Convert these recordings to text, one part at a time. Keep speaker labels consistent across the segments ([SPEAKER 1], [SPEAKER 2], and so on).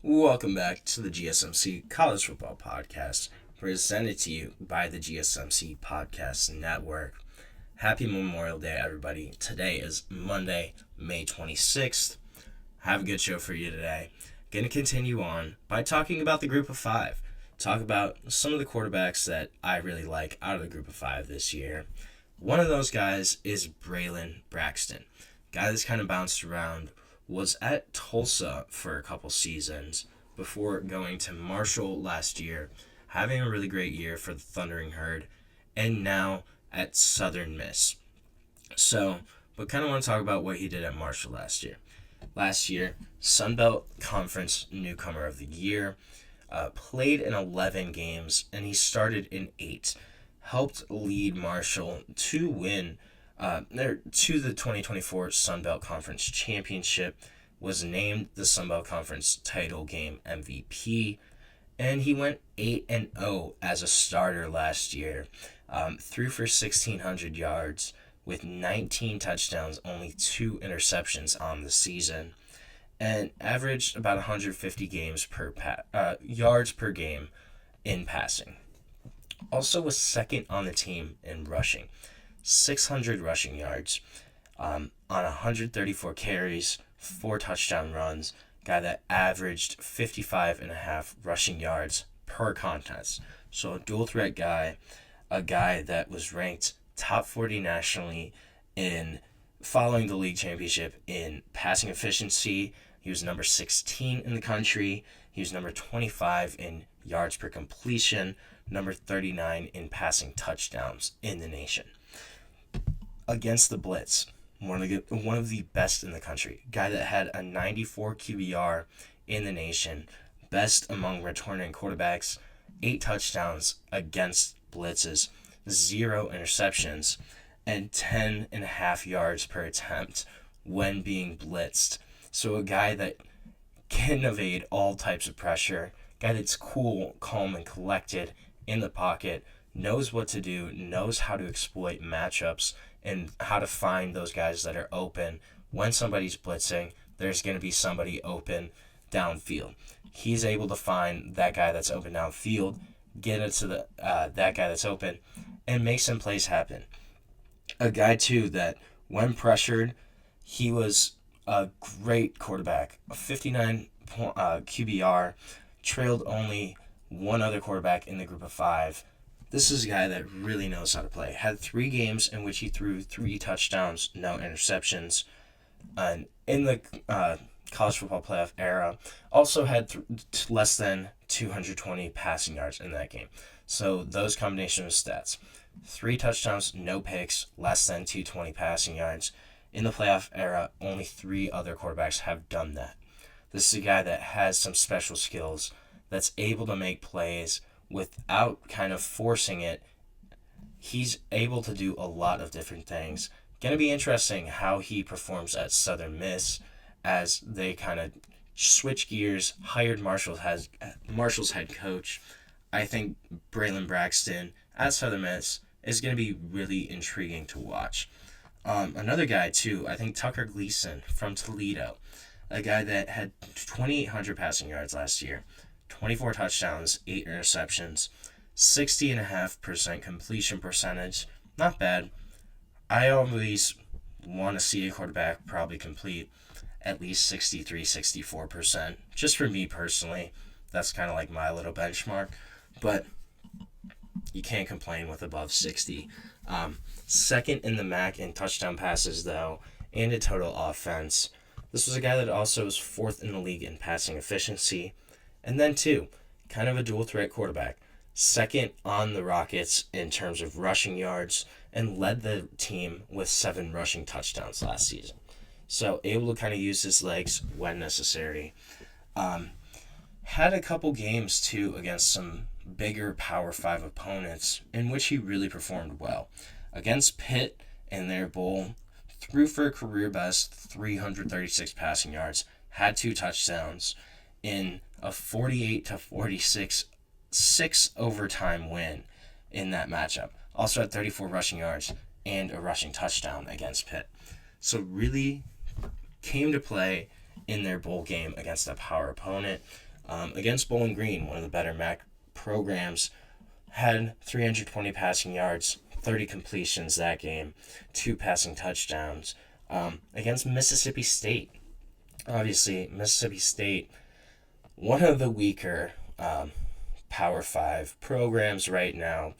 [SPEAKER 1] Welcome back to the GSMC College Football Podcast, presented to you by the GSMC Podcast Network. Happy Memorial Day, everybody. Today is Monday, May 26th. Have a good show for you today. Going to continue on by talking about the group of five. Talk about some of the quarterbacks that I really like out of the group of five this year. One of those guys is Braylon Braxton. Guy that's kind of bounced around, was at Tulsa for a couple seasons before going to Marshall last year, having a really great year for the Thundering Herd, and now at Southern Miss. But kind of want to talk about what he did at Marshall last year. Last year, Sun Belt Conference Newcomer of the Year, played in 11 games, and he started in 8. Helped lead Marshall to win to the 2024 Sun Belt Conference Championship, was named the Sun Belt Conference title game MVP, and he went 8-0 as a starter last year. Threw for 1,600 yards with 19 touchdowns, only 2 interceptions on the season, and averaged about 150 yards per game in passing. Also was second on the team in rushing. 600 rushing yards on 134 carries, 4 touchdown runs, guy that averaged 55.5 rushing yards per contest. So a dual threat guy, a guy that was ranked top 40 nationally in following the league championship in passing efficiency. He was number 16 in the country. He was number 25 in yards per completion, number 39 in passing touchdowns in the nation. Against the blitz, one of the best in the country. Guy that had a 94 QBR in the nation, best among returning quarterbacks, 8 touchdowns against blitzes, 0 interceptions, and 10.5 yards per attempt when being blitzed. So a guy that can evade all types of pressure, guy that's cool, calm, and collected in the pocket, knows what to do, knows how to exploit matchups, and how to find those guys that are open. When somebody's blitzing, there's going to be somebody open downfield. He's able to find that guy that's open downfield, get it to that guy that's open, and make some plays happen. A guy, too, that when pressured, he was a great quarterback. A 59 QBR, trailed only one other quarterback in the group of 5. This is a guy that really knows how to play. Had 3 games in which he threw 3 touchdowns, no interceptions. And in the college football playoff era, also had less than 220 passing yards in that game. So those combination of stats. 3 touchdowns, no picks, less than 220 passing yards. In the playoff era, only 3 other quarterbacks have done that. This is a guy that has some special skills, that's able to make plays without kind of forcing it. He's able to do a lot of different things. Going to be interesting how he performs at Southern Miss as they kind of switch gears, hired Marshall's head coach. I think Braylon Braxton at Southern Miss is going to be really intriguing to watch. Another guy, too, I think Tucker Gleason from Toledo, a guy that had 2,800 passing yards last year, 24 touchdowns, 8 interceptions, 60.5% completion percentage. Not bad. I always want to see a quarterback probably complete at least 63-64%. Just for me personally, that's kind of like my little benchmark. But you can't complain with above 60. Second in the MAC in touchdown passes, though, and in total offense. This was a guy that also was 4th in the league in passing efficiency. And then, 2, kind of a dual-threat quarterback. 2nd on the Rockets in terms of rushing yards, and led the team with 7 rushing touchdowns last season. So, able to kind of use his legs when necessary. Had a couple games, too, against some bigger Power 5 opponents in which he really performed well. Against Pitt in their bowl, threw for a career-best 336 passing yards, had 2 touchdowns in a 48-46 6 overtime win in that matchup. Also had 34 rushing yards and a rushing touchdown against Pitt. So really came to play in their bowl game against a power opponent. against Bowling Green, one of the better MAC programs, had 320 passing yards, 30 completions that game, 2 passing touchdowns. Against Mississippi State, obviously Mississippi State, one of the weaker Power 5 programs right now,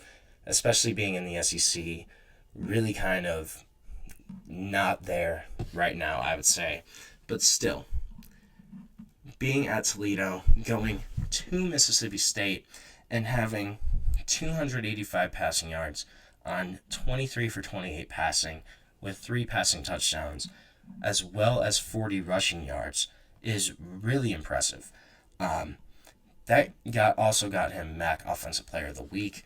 [SPEAKER 1] especially being in the SEC, really kind of not there right now, I would say. But still, being at Toledo, going to Mississippi State, and having 285 passing yards on 23 for 28 passing with 3 passing touchdowns, as well as 40 rushing yards, is really impressive. That also got him MAC Offensive Player of the Week.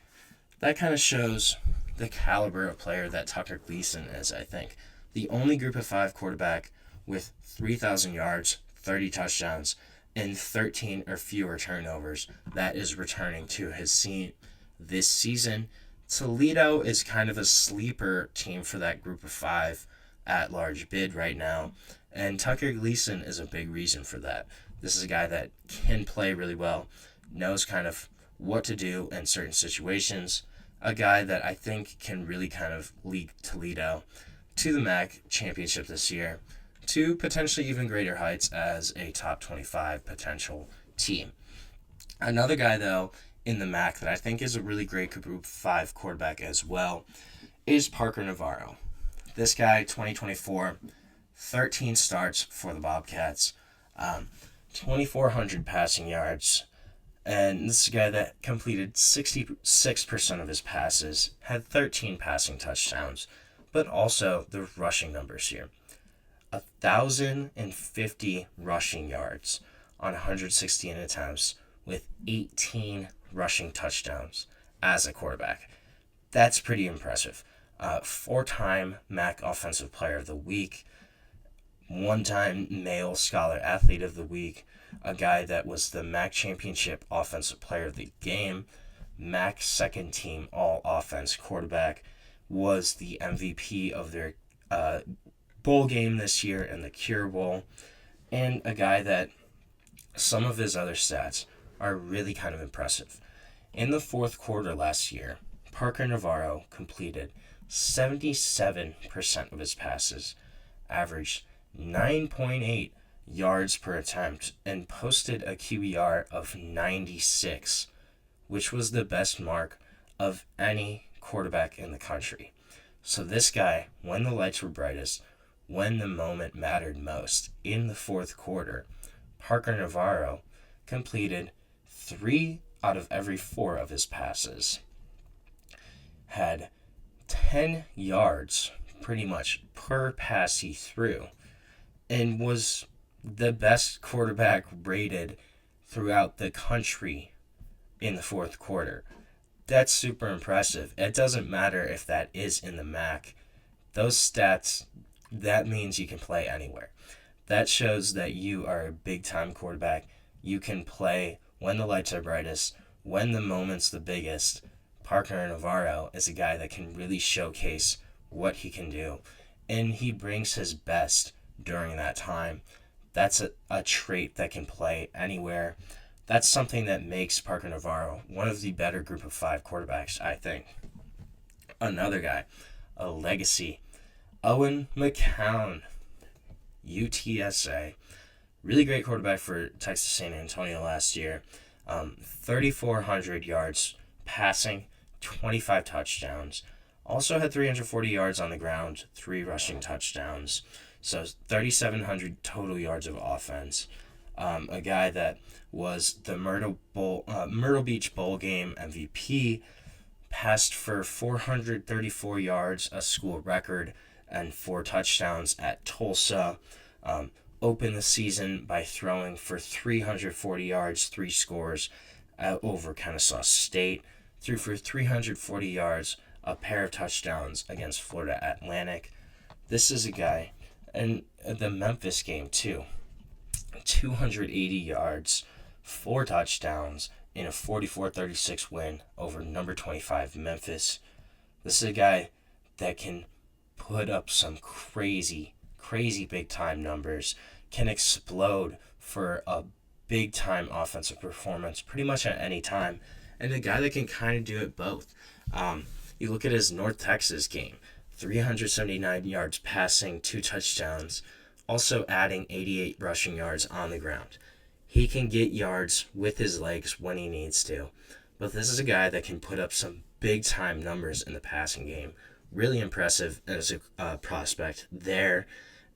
[SPEAKER 1] That kind of shows the caliber of player that Tucker Gleason is, I think. The only Group of 5 quarterback with 3,000 yards, 30 touchdowns, and 13 or fewer turnovers that is returning to his seat this season. Toledo is kind of a sleeper team for that Group of 5 at large bid right now, and Tucker Gleason is a big reason for that. This is a guy that can play really well, knows kind of what to do in certain situations, a guy that I think can really kind of lead Toledo to the MAC championship this year, to potentially even greater heights as a top 25 potential team. Another guy, though, in the MAC that I think is a really great Group 5 quarterback as well is Parker Navarro. This guy, 2024, 13 starts for the Bobcats, 2,400 passing yards, and this is a guy that completed 66% of his passes, had 13 passing touchdowns, but also the rushing numbers here. 1,050 rushing yards on 116 attempts with 18 rushing touchdowns as a quarterback. That's pretty impressive. 4-time MAC Offensive Player of the Week, 1-time Male Scholar Athlete of the Week, a guy that was the MAC Championship Offensive Player of the Game, MAC Second Team All-Offense quarterback, was the MVP of their bowl game this year in the Cure Bowl, and a guy that some of his other stats are really kind of impressive. In the fourth quarter last year, Parker Navarro completed 77% of his passes, averaged 9.8 yards per attempt, and posted a QBR of 96, which was the best mark of any quarterback in the country. So this guy, when the lights were brightest, when the moment mattered most in the fourth quarter, Parker Navarro completed 3 out of every 4 of his passes, had 10 yards pretty much per pass he threw, and was the best quarterback rated throughout the country in the fourth quarter. That's super impressive. It doesn't matter if that is in the MAC. Those stats, that means you can play anywhere. That shows that you are a big-time quarterback. You can play when the lights are brightest, when the moment's the biggest. Parker Navarro is a guy that can really showcase what he can do, and he brings his best during that time. That's a trait that can play anywhere. That's something that makes Parker Navarro one of the better Group of 5 quarterbacks, I think. Another guy, a legacy, Owen McCown, UTSA. Really great quarterback for Texas San Antonio last year. 3,400 yards passing, 25 touchdowns. Also had 340 yards on the ground, 3 rushing touchdowns. So 3,700 total yards of offense. A guy that was the Myrtle Beach Bowl game MVP, passed for 434 yards, a school record, and 4 touchdowns at Tulsa. Opened the season by throwing for 340 yards, 3 scores over Kennesaw State. Threw for 340 yards, a pair of touchdowns against Florida Atlantic. This is a guy, and the Memphis game too, 280 yards, 4 touchdowns in a 44-36 win over number 25 Memphis. This is a guy that can put up some crazy big time numbers, can explode for a big-time offensive performance pretty much at any time, and a guy that can kind of do it both. You look at his North Texas game, 379 yards passing, 2 touchdowns, also adding 88 rushing yards on the ground. He can get yards with his legs when he needs to, but this is a guy that can put up some big-time numbers in the passing game. Really impressive as a prospect there,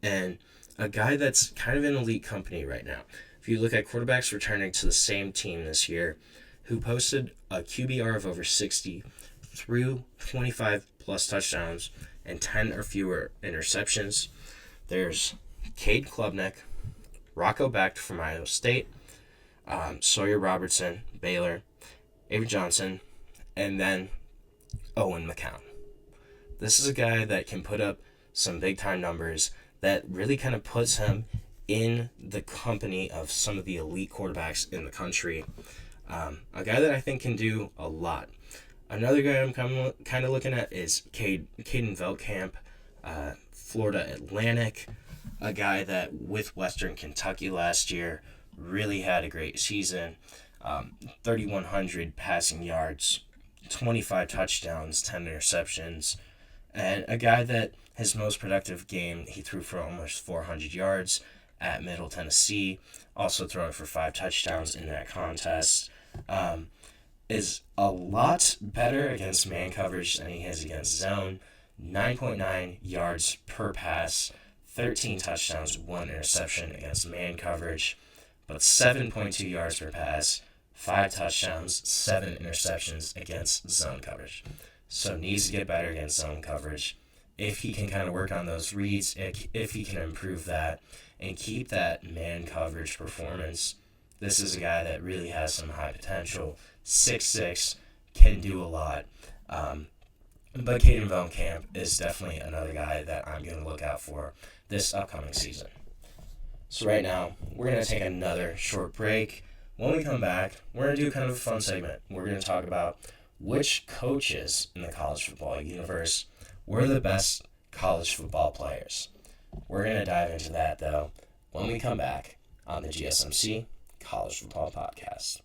[SPEAKER 1] and a guy that's kind of in elite company right now. If you look at quarterbacks returning to the same team this year, who posted a QBR of over 60 through 25-plus touchdowns and 10 or fewer interceptions, there's Cade Klubnik, Rocco Becht from Iowa State, Sawyer Robertson, Baylor, Avery Johnson, and then Owen McCown. This is a guy that can put up some big-time numbers that really kind of puts him in the company of some of the elite quarterbacks in the country. A guy that I think can do a lot. Another guy I'm kind of looking at is Caden Veldkamp, Florida Atlantic, a guy that with Western Kentucky last year really had a great season. 3,100 passing yards, 25 touchdowns, 10 interceptions, and a guy that his most productive game, he threw for almost 400 yards at Middle Tennessee, also throwing for 5 touchdowns in that contest. Is a lot better against man coverage than he is against zone. 9.9 yards per pass, 13 touchdowns, 1 interception against man coverage, but 7.2 yards per pass, 5 touchdowns, 7 interceptions against zone coverage. So needs to get better against zone coverage. If he can kind of work on those reads, if he can improve that and keep that man coverage performance, this is a guy that really has some high potential. 6'6", can do a lot. But Caden Veldkamp is definitely another guy that I'm going to look out for this upcoming season. So right now, we're going to take another short break. When we come back, we're going to do kind of a fun segment. We're going to talk about which coaches in the college football universe were the best college football players. We're going to dive into that, though, when we come back on the GSMC College Football Podcast.